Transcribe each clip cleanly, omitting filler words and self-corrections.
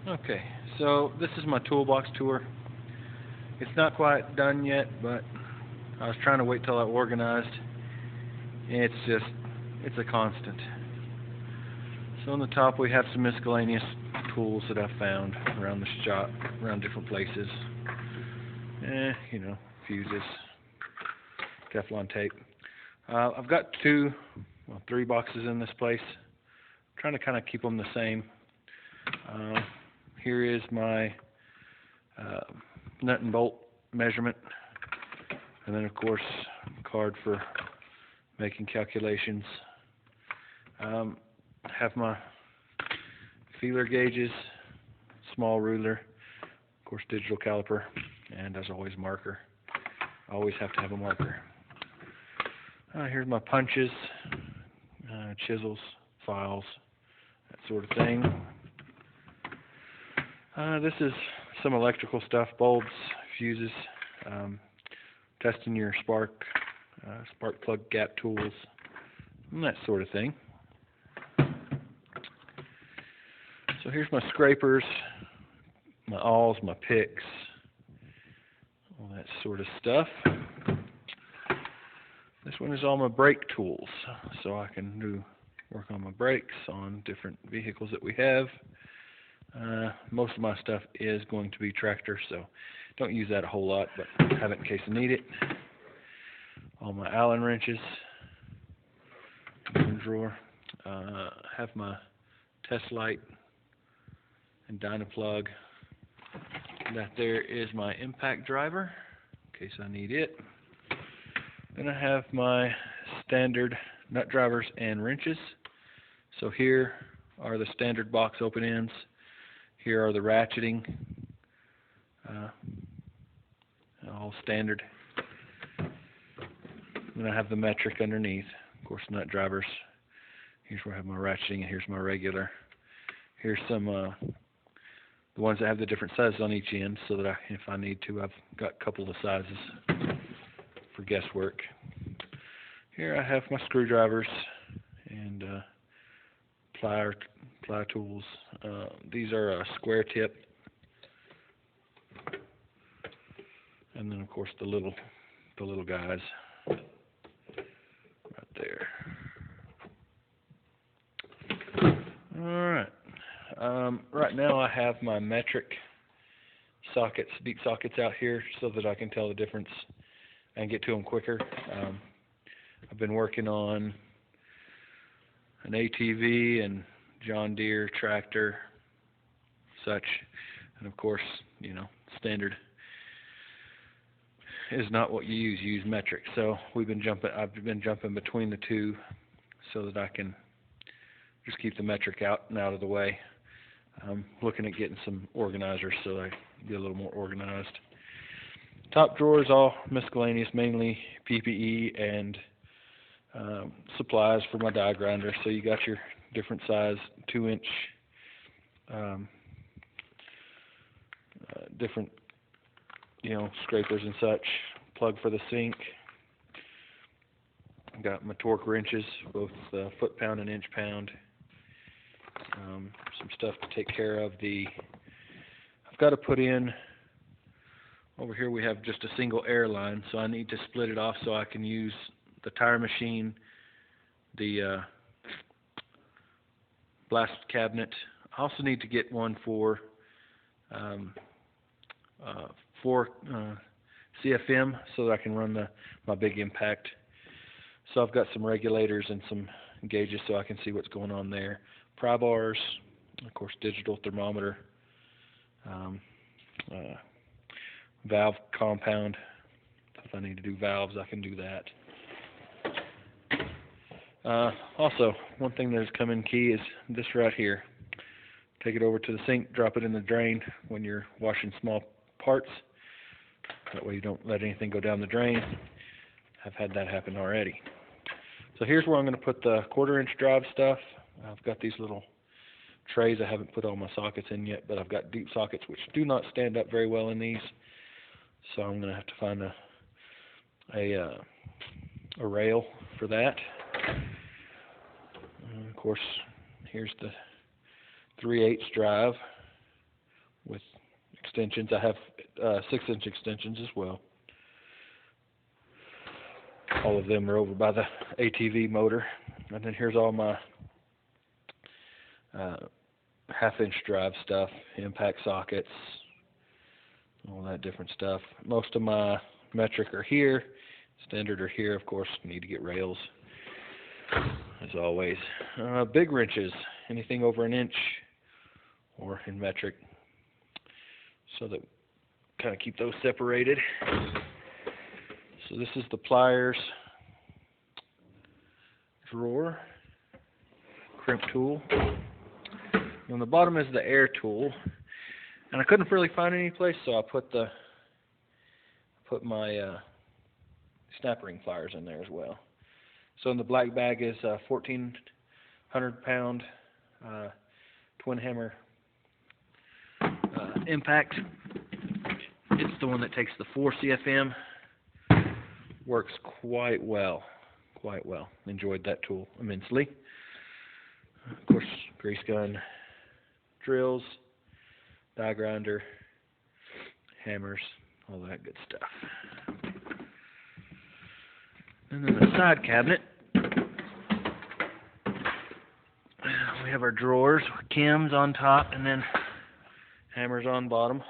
Okay, so this is my toolbox tour. It's not quite done yet, but I was trying to wait till I organized. It's just, it's a constant. So on the top we have some miscellaneous tools that I've found around the shop, around different places. Fuses, Teflon tape. I've got three boxes in this place. I'm trying to kind of keep them the same. Uh, Here is my uh, nut and bolt measurement, and then of course card for making calculations. Have my feeler gauges, small ruler, of course digital caliper, and as always marker. I always have to have a marker. Here's my punches, chisels, files, that sort of thing. This is some electrical stuff, bulbs, fuses, um, testing your spark plug gap tools, and that sort of thing. So here's my scrapers, my awls, my picks, all that sort of stuff. This one is all my brake tools, so I can work on my brakes on different vehicles that we have. Most of my stuff is going to be tractor, so don't use that a whole lot, but have it in case I need it. All my Allen wrenches, one drawer. Have my test light and Dynaplug. That there is my impact driver, in case I need it. Then I have my standard nut drivers and wrenches. So here are the standard box open ends. Here are the ratcheting, all standard. Then I have the metric underneath, of course, nut drivers. Here's where I have my ratcheting, and here's my regular. Here's some the ones that have the different sizes on each end, so that if I need to, I've got a couple of sizes for guesswork. Here I have my screwdrivers and ply tools. These are a square tip, and then of course the little guys right there. All right. Right now I have my metric sockets, deep sockets out here, so that I can tell the difference and get to them quicker. I've been working on an ATV and John Deere tractor, such, and of course, standard is not what you use. You use metric. So I've been jumping between the two, so that I can just keep the metric out and out of the way. I'm looking at getting some organizers so that I get a little more organized. Top drawer is all miscellaneous, mainly PPE and supplies for my die grinder. So you got your different size 2-inch, different scrapers and such. Plug for the sink. Got my torque wrenches, both foot-pound and inch-pound. Some stuff to take care of. I've got to put in, over here we have just a single air line, so I need to split it off so I can use the tire machine, the blast cabinet. I also need to get one for CFM, so that I can run my big impact. So I've got some regulators and some gauges so I can see what's going on there. Pry bars, of course, digital thermometer, valve compound. If I need to do valves, I can do that. Also, one thing that has come in key is this right here. Take it over to the sink, drop it in the drain when you're washing small parts. That way you don't let anything go down the drain. I've had that happen already. So here's where I'm going to put the 1/4-inch drive stuff. I've got these little trays. I haven't put all my sockets in yet, but I've got deep sockets which do not stand up very well in these. So I'm going to have to find a rail for that. And of course, here's the 3/8 drive. with extensions. I have 6-inch extensions as well. All of them are over by the ATV motor. And then here's all my half-inch drive stuff, impact sockets, all that different stuff. Most of my metric are here. Standard are here, of course. Need to get rails, as always. Big wrenches, anything over 1 inch or in metric, so that kind of keep those separated. So this is the pliers drawer, crimp tool. On the bottom is the air tool, and I couldn't really find any place, so I put my snap ring pliers in there as well. So in the black bag is a 1,400-pound twin hammer impact. It's the one that takes the 4 CFM. Works quite well. Enjoyed that tool immensely. Of course, grease gun, drills, die grinder, hammers, all that good stuff. And then the side cabinet, we have our drawers, chems on top, and then hammers on bottom.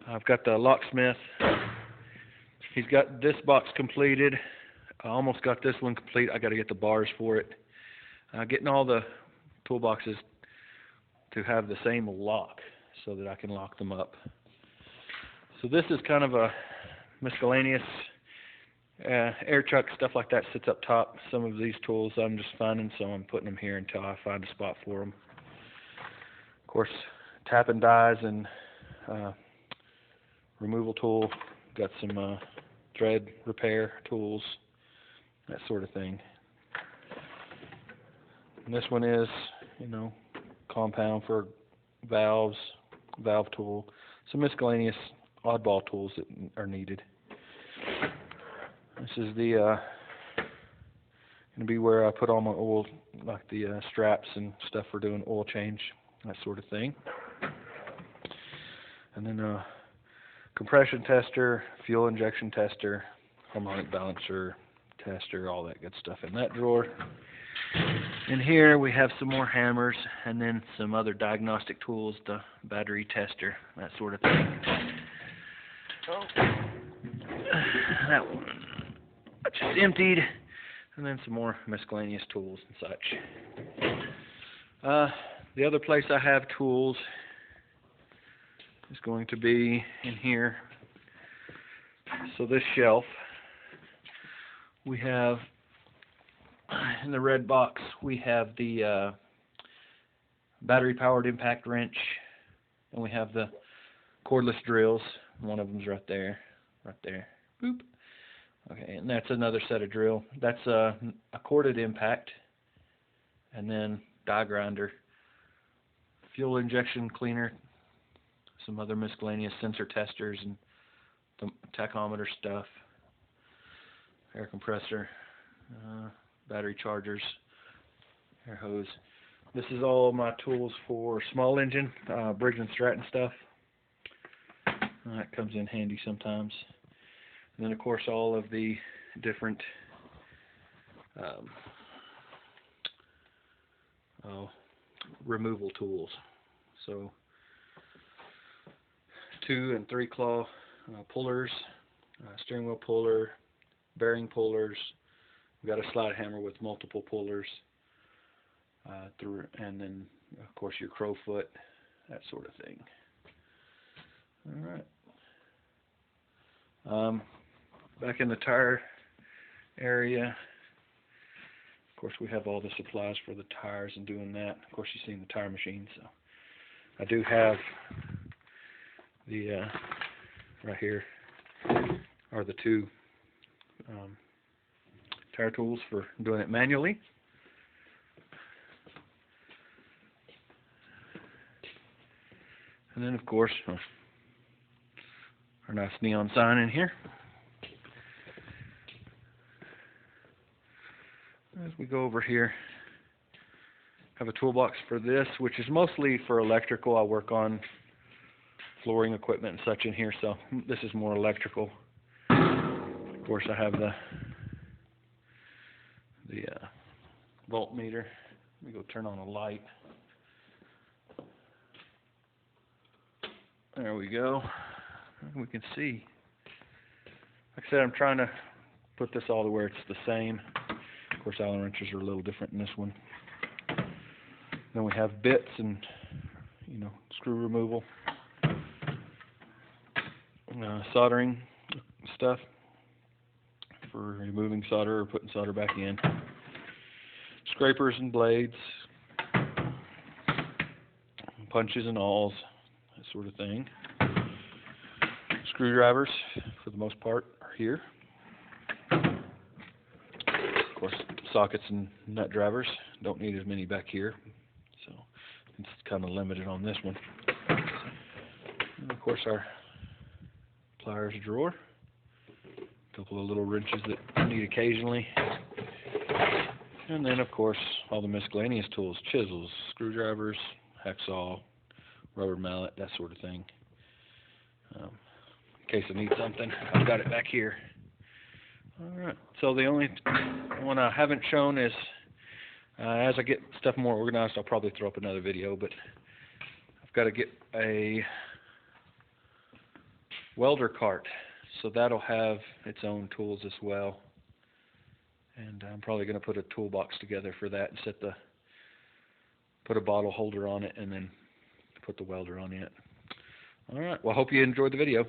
I've got the locksmith. He's got this box completed. I almost got this one complete. I got to get the bars for it. Getting all the toolboxes to have the same lock so that I can lock them up. So this is kind of a miscellaneous air chuck, stuff like that sits up top. Some of these tools I'm just finding, so I'm putting them here until I find a spot for them. Of course, tapping dies and removal tool. Got some thread repair tools, that sort of thing. And this one is, compound for valves, valve tool, some miscellaneous oddball tools that are needed. This is the going to be where I put all my oil, like the straps and stuff for doing oil change, that sort of thing. And then a compression tester, fuel injection tester, harmonic balancer tester, all that good stuff in that drawer. In here we have some more hammers and then some other diagnostic tools, the battery tester, that sort of thing. That one just emptied, and then some more miscellaneous tools and such. The other place I have tools is going to be in here. So this shelf, we have in the red box, we have the battery-powered impact wrench, and we have the cordless drills. One of them's right there. Boop. Okay, and that's another set of drill. That's a corded impact, and then die grinder, fuel injection cleaner, some other miscellaneous sensor testers and the tachometer stuff, air compressor, battery chargers, air hose. This is all my tools for small engine, Briggs & Stratton stuff. That comes in handy sometimes. And then, of course, all of the different removal tools. So 2 and 3 claw pullers, steering wheel puller, bearing pullers. We've got a slide hammer with multiple pullers, and then, of course, your crowfoot, that sort of thing. All right. Back in the tire area, of course, we have all the supplies for the tires and doing that. Of course, you've seen the tire machine, so I do have the right here are the 2 tire tools for doing it manually. And then, of course, our nice neon sign in here. As we go over here, have a toolbox for this, which is mostly for electrical. I work on flooring equipment and such in here, so this is more electrical. Of course, I have the voltmeter. Let me go turn on a light. There we go. We can see. Like I said, I'm trying to put this all to where it's the same. Of course, Allen wrenches are a little different in this one. Then we have bits and, screw removal, soldering stuff for removing solder or putting solder back in. Scrapers and blades, punches and awls, that sort of thing. Screwdrivers, for the most part, are here. Of course, sockets and nut drivers. Don't need as many back here, so it's kind of limited on this one. And of course, our pliers drawer. A couple of little wrenches that I need occasionally. And then, of course, all the miscellaneous tools, chisels, screwdrivers, hacksaw, rubber mallet, that sort of thing. In case I need something, I've got it back here. Alright, so the only one I haven't shown is, as I get stuff more organized, I'll probably throw up another video, but I've got to get a welder cart, so that'll have its own tools as well. And I'm probably going to put a toolbox together for that and put a bottle holder on it and then put the welder on it. Alright, well I hope you enjoyed the video.